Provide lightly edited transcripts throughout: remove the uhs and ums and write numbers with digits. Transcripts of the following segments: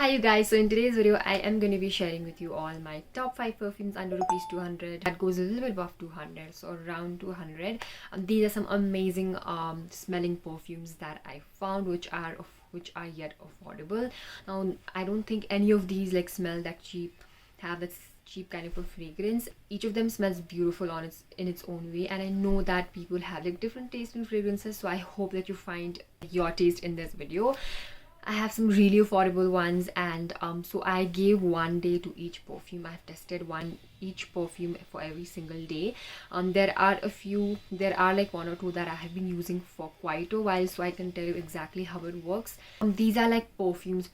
Hi you guys, so in today's video I am going to be sharing with you all my top 5 perfumes under rupees 200 that goes a little bit above 200, so around 200. These are some amazing smelling perfumes that I found which are yet affordable. Now I don't think any of these like smell that cheap, have that cheap kind of a fragrance. Each of them smells beautiful in its own way, and I know that people have like different taste in fragrances, so I hope that you find your taste in this video. I have some really affordable ones, and so I gave 1 day to each perfume. I've tested each perfume for every single day. There are like one or two that I have been using for quite a while, so I can tell you exactly how it works. These are like perfumes.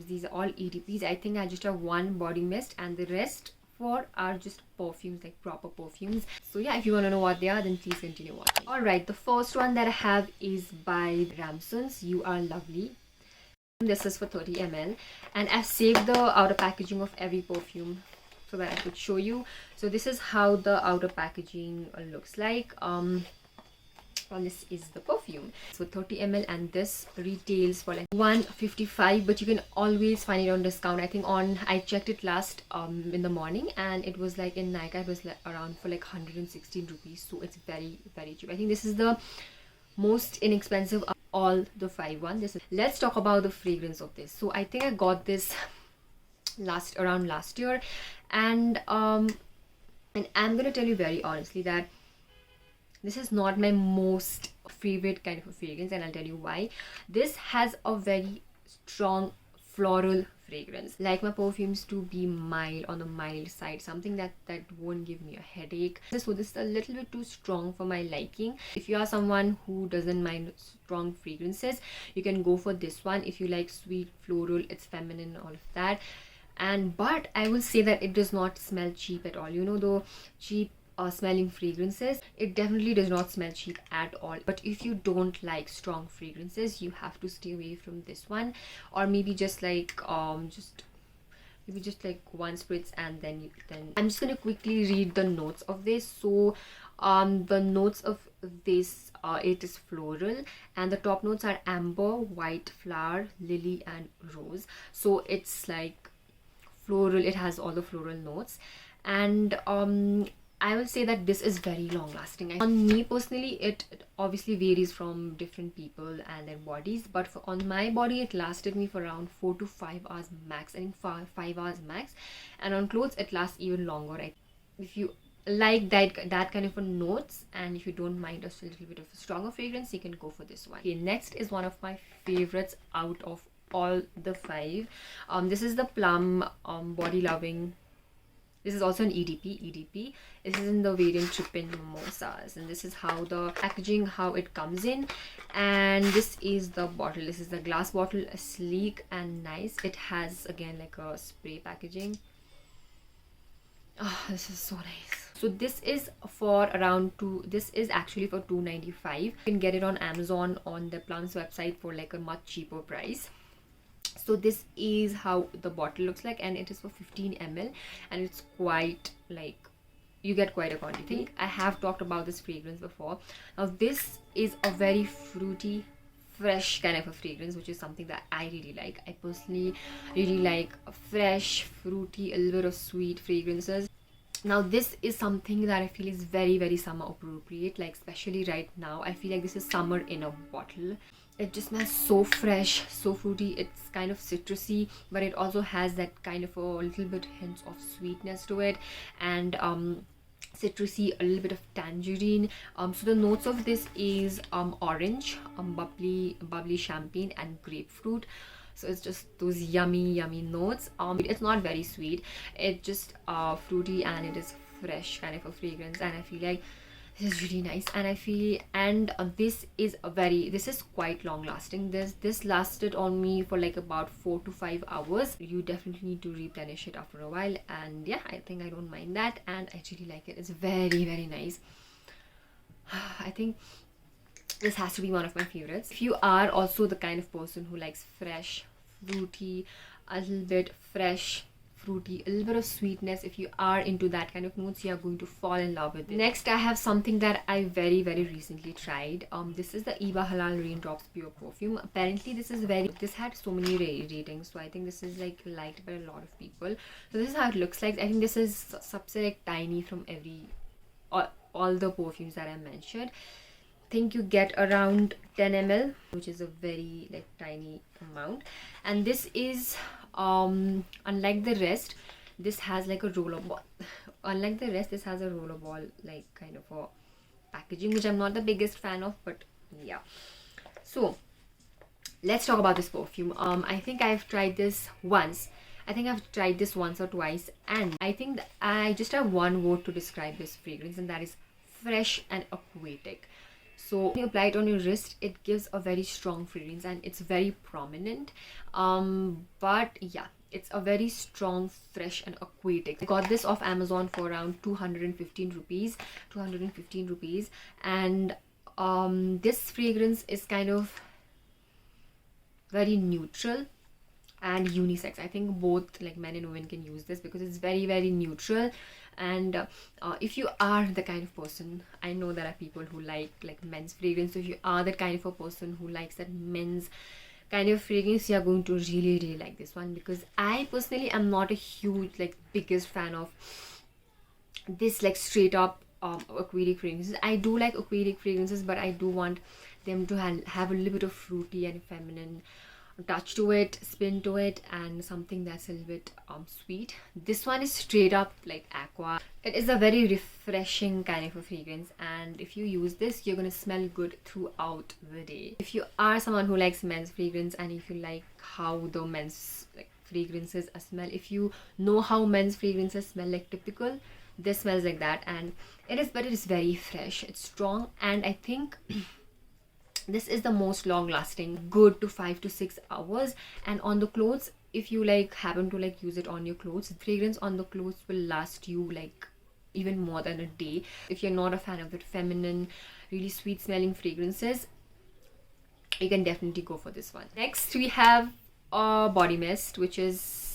These are all EDPs. I think I just have one body mist, and the rest four are just perfumes, like proper perfumes. So yeah, if you want to know what they are, then please continue watching. Alright, the first one that I have is by Ramson's You Are Lovely. This is for 30 ml, and I've saved the outer packaging of every perfume so that I could show you. So this is how the outer packaging looks like. Well, this is the perfume. So 30 ml, and this retails for like 155, but you can always find it on discount. I think I checked it last in the morning, and it was like in Nika it was like around for like 116 rupees, so it's very cheap. I think this is the most inexpensive of all the 5 ones. Let's talk about the fragrance of this. So I think I got this around last year, and I'm gonna tell you very honestly that this is not my most favorite kind of a fragrance, and I'll tell you why. This has a very strong floral fragrance. Like my perfumes to be mild, on the mild side, something that won't give me a headache. So this is a little bit too strong for my liking. If you are someone who doesn't mind strong fragrances, you can go for this one. If you like sweet floral, it's feminine, all of that. But I will say that it does not smell cheap at all. You know, the cheap smelling fragrances, it definitely does not smell cheap at all. But if you don't like strong fragrances, you have to stay away from this one, or maybe just like maybe just like one spritz, and then I'm just gonna quickly read the notes of this. So the notes of this, it is floral, and the top notes are amber, white flower, lily, and rose. So it's like floral, it has all the floral notes. And I will say that this is very long lasting. On me personally, it obviously varies from different people and their bodies, but on my body it lasted me for around 4 to 5 hours max. I think 5 hours max, and on clothes it lasts even longer. If you like that kind of a notes, and if you don't mind a little bit of a stronger fragrance, you can go for this one. Okay, next is one of my favorites out of all the 5. This is the Plum Body Loving. This is also an EDP. This is in the variant Trippin Mimosas, and this is how the packaging, how it comes in. And this is the bottle. This is the glass bottle, sleek and nice. It has again like a spray packaging. Oh, this is so nice. So this is for around this is actually for 295. You can get it on Amazon on the Plum's website for like a much cheaper price. So this is how the bottle looks like, and it is for 15 ml, and it's quite like, you get quite a quantity. I have talked about this fragrance before. Now this is a very fruity, fresh kind of a fragrance, which is something that I really like. I personally really like fresh, fruity, a little bit of sweet fragrances. Now this is something that I feel is very summer appropriate, like especially right now. I feel like this is summer in a bottle. It just smells so fresh, so fruity. It's kind of citrusy, but it also has that kind of a little bit hints of sweetness to it, and citrusy, a little bit of tangerine. So the notes of this is orange, bubbly champagne, and grapefruit. So it's just those yummy notes. It's not very sweet, it's just fruity, and it is fresh kind of a fragrance, and I feel like this is really nice. And this is quite long lasting. This lasted on me for like about 4 to 5 hours. You definitely need to replenish it after a while, and yeah, I think I don't mind that, and I really like it. It's very nice. I think this has to be one of my favorites. If you are also the kind of person who likes fresh, fruity, a little bit fresh fruity, a little bit of sweetness. If you are into that kind of notes, you are going to fall in love with it. Next, I have something that I very recently tried. This is the Iba Halal Raindrops Pure Perfume. Apparently this had so many ratings, so I think this is like liked by a lot of people. So this is how it looks like. I think this is subset like tiny from all the perfumes that I mentioned. I think you get around 10 ml, which is a very like tiny amount. And this is unlike the rest, this has like a roller ball. Unlike the rest, this has a roller ball like kind of a packaging, which I'm not the biggest fan of, but yeah. So let's talk about this perfume. I think I've tried this once. I think I've tried this once or twice, and I think that I just have one word to describe this fragrance, and that is fresh and aquatic. So when you apply it on your wrist, it gives a very strong fragrance and it's very prominent. But yeah, it's a very strong, fresh and aquatic. I got this off Amazon for around 215 rupees. And this fragrance is kind of very neutral and unisex. I think both like men and women can use this because it's very neutral. And if you are the kind of person, I know there are people who like men's fragrance. So if you are that kind of a person who likes that men's kind of fragrance, you are going to really like this one, because I personally am not a huge like biggest fan of this like straight up aquatic fragrances. I do like aquatic fragrances, but I do want them to have a little bit of fruity and feminine touch to it, spin to it, and something that's a little bit sweet. This one is straight up like aqua. It is a very refreshing kind of a fragrance, and if you use this, you're gonna smell good throughout the day. If you are someone who likes men's fragrance, and if you like how the men's like fragrances smell, if you know how men's fragrances smell like typical, this smells like that. And it is very fresh, it's strong, and I think this is the most long lasting, good to 5 to 6 hours. And on the clothes, if you like happen to like use it on your clothes, the fragrance on the clothes will last you like even more than a day. If you're not a fan of the feminine, really sweet smelling fragrances, you can definitely go for this one. Next we have a body mist, which is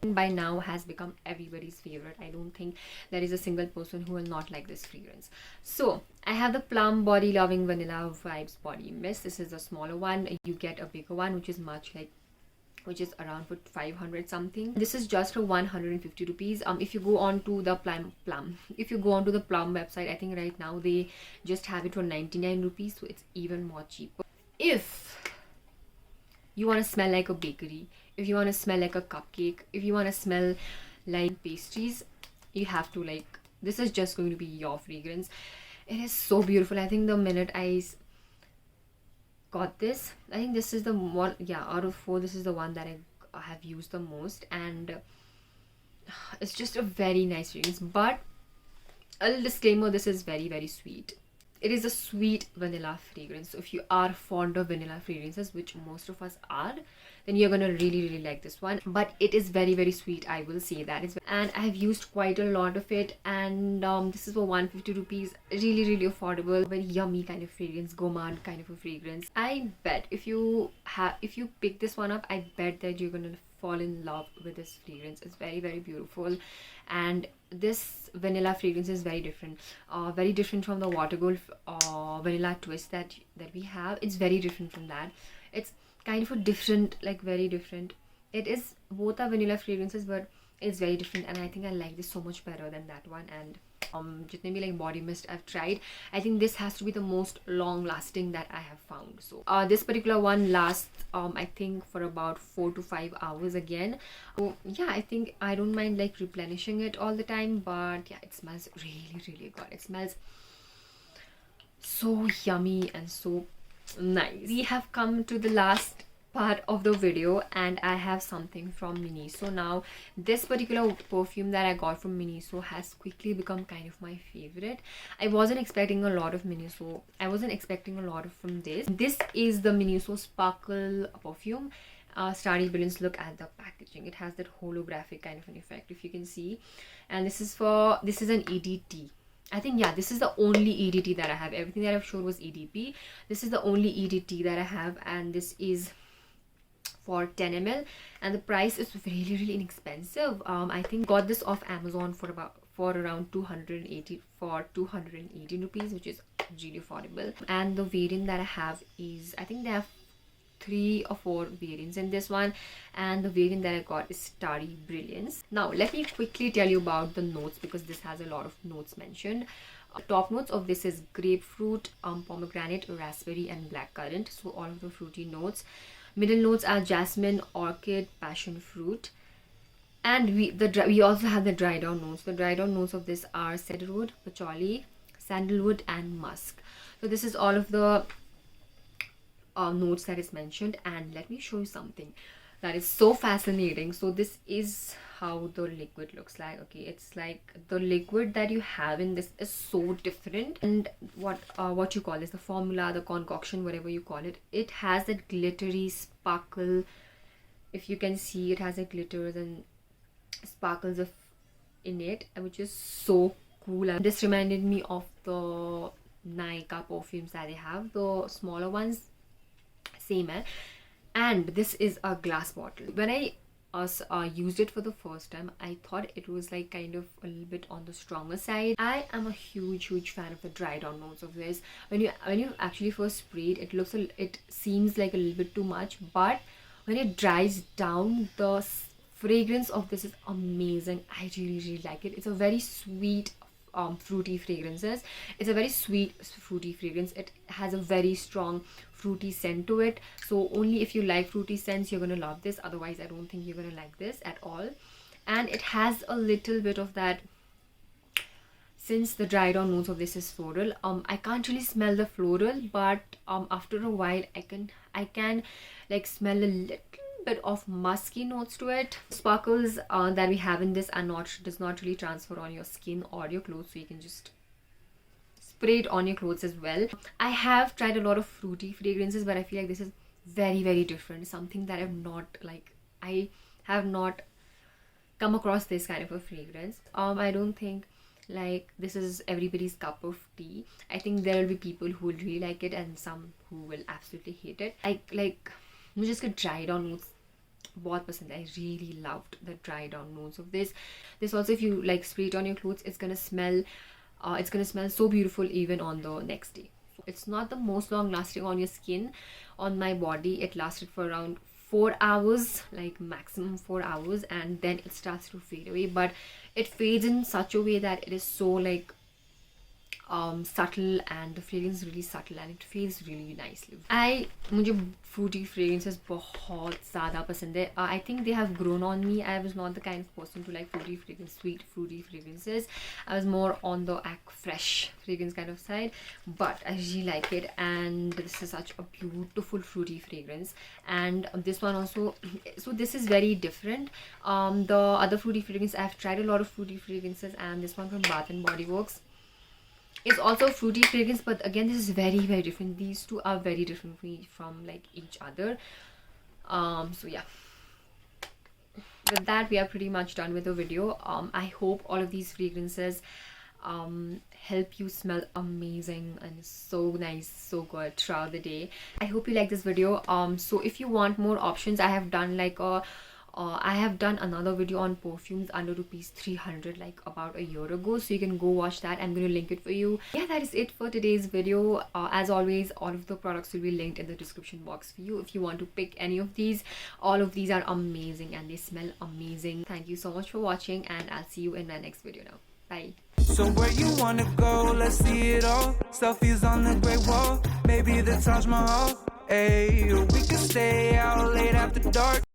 by now has become everybody's favorite. I don't think there is a single person who will not like this fragrance. So I have the Plum Body Loving Vanilla Vibes Body Mist. This is a smaller one. You get a bigger one, which is around for 500 something. This is just for 150 rupees. If you go on to the Plum website, I think right now they just have it for 99 rupees, so it's even more cheaper. If you want to smell like a bakery, if you want to smell like a cupcake, if you want to smell like pastries, you have to like, this is just going to be your fragrance. It is so beautiful. I think the minute I got this, I think this is the one, yeah, out of 4, this is the one that I have used the most, and it's just a very nice fragrance. But a little disclaimer, this is very sweet. It is a sweet vanilla fragrance. So if you are fond of vanilla fragrances, which most of us are, then you're gonna really like this one. But it is very sweet, I will say that. And I have used quite a lot of it, and this is for 150 rupees. Really affordable, very yummy kind of fragrance, gourmand kind of a fragrance. I bet if you pick this one up, I bet that you're gonna fall in love with this fragrance. It's very beautiful, and this vanilla fragrance is very different from the Water Gold vanilla twist that we have. It's very different from that. It's kind of a different, like very different. It is, both are vanilla fragrances, but it's very different, and I think I like this so much better than that one. And jitne bhi like body mist I've tried, I think this has to be the most long lasting that I have found. So this particular one lasts I think for about 4 to 5 hours again. So yeah, I think I don't mind like replenishing it all the time, but yeah, it smells really good. It smells so yummy and so nice. We have come to the last part of the video, and I have something from Miniso. Now this particular perfume that I got from Miniso has quickly become kind of my favorite. I wasn't expecting a lot of Miniso. I wasn't expecting a lot from this. This is the Miniso Sparkle perfume. Starry Brilliance. Look at the packaging. It has that holographic kind of an effect, if you can see. And this is an EDT. I think, yeah, this is the only EDT that I have. Everything that I've showed was EDP. This is the only EDT that I have, and this is for 10 ml, and the price is really inexpensive. I think got this off Amazon for around 280 rupees, which is really affordable. And the variant that I have is, I think they have 3 or 4 variants in this one, and the variant that I got is Starry Brilliance. Now let me quickly tell you about the notes, because this has a lot of notes mentioned. Top notes of this is grapefruit, pomegranate, raspberry and blackcurrant, so all of the fruity notes. Middle notes are jasmine, orchid, passion fruit. And we also have the dry down notes. The dry down notes of this are cedarwood, patchouli, sandalwood and musk. So this is all of the notes that is mentioned. And let me show you something that is so fascinating. So this is how the liquid looks like. Okay, it's like the liquid that you have in this is so different, and what you call this, the formula, the concoction, whatever you call it, it has that glittery sparkle. If you can see, it has a glitters and sparkles in it, which is so cool. And this reminded me of the Nykaa perfumes that they have, the smaller ones, same. And this is a glass bottle. When I used it for the first time, I thought it was like kind of a little bit on the stronger side. I am a huge fan of the dry down notes of this. When you actually first spray it, it seems like a little bit too much, but when it dries down, the fragrance of this is amazing. I really like it. It's a very sweet fruity fragrances. It's a very sweet fruity fragrance. It has a very strong fruity scent to it, so only if you like fruity scents you're gonna love this. Otherwise I don't think you're gonna like this at all. And it has a little bit of that, since the dry down notes of this is floral, I can't really smell the floral, but after a while I can like smell a little bit of musky notes to it. Sparkles that we have in this does not really transfer on your skin or your clothes, so you can just spray it on your clothes as well. I have tried a lot of fruity fragrances, but I feel like this is very different. Something that I have not come across this kind of a fragrance. I don't think like this is everybody's cup of tea. I think there will be people who will really like it and some who will absolutely hate it. मुझे इसके dry down notes बहुत पसंद है. I really loved the dry down notes of this. This also, if you like spray it on your clothes, it's gonna smell so beautiful even on the next day. It's not the most long lasting on your skin. On my body it lasted for around 4 hours, like maximum 4 hours, and then it starts to fade away. But it fades in such a way that it is so like subtle, and the fragrance is really subtle and it feels really nicely. मुझे fruity fragrances बहुत ज़्यादा पसंद है. I think they have grown on me. I was not the kind of person to like sweet fruity fragrances. I was more on the fresh fragrance kind of side, but I really like it. And this is such a beautiful fruity fragrance. And this one also, so this is very different. The other fruity fragrance, I've tried a lot of fruity fragrances, and this one from Bath and Body Works is also a fruity fragrance, but again this is very different. These two are very different from like each other. So yeah, with that we are pretty much done with the video. I hope all of these fragrances help you smell amazing and so nice, so good throughout the day. I hope you like this video. So if you want more options, I have done like I have done another video on perfumes under ₹300 like about a year ago, so you can go watch that. I'm going to link it for you. Yeah, that is it for today's video. As always, all of the products will be linked in the description box for you if you want to pick any of these. All of these are amazing and they smell amazing. Thank you so much for watching, and I'll see you in my next video now. Bye. So where you wanna go? Let's see it all. Selfies on the Great Wall, maybe the Taj Mahal. Hey, we could stay out late after dark.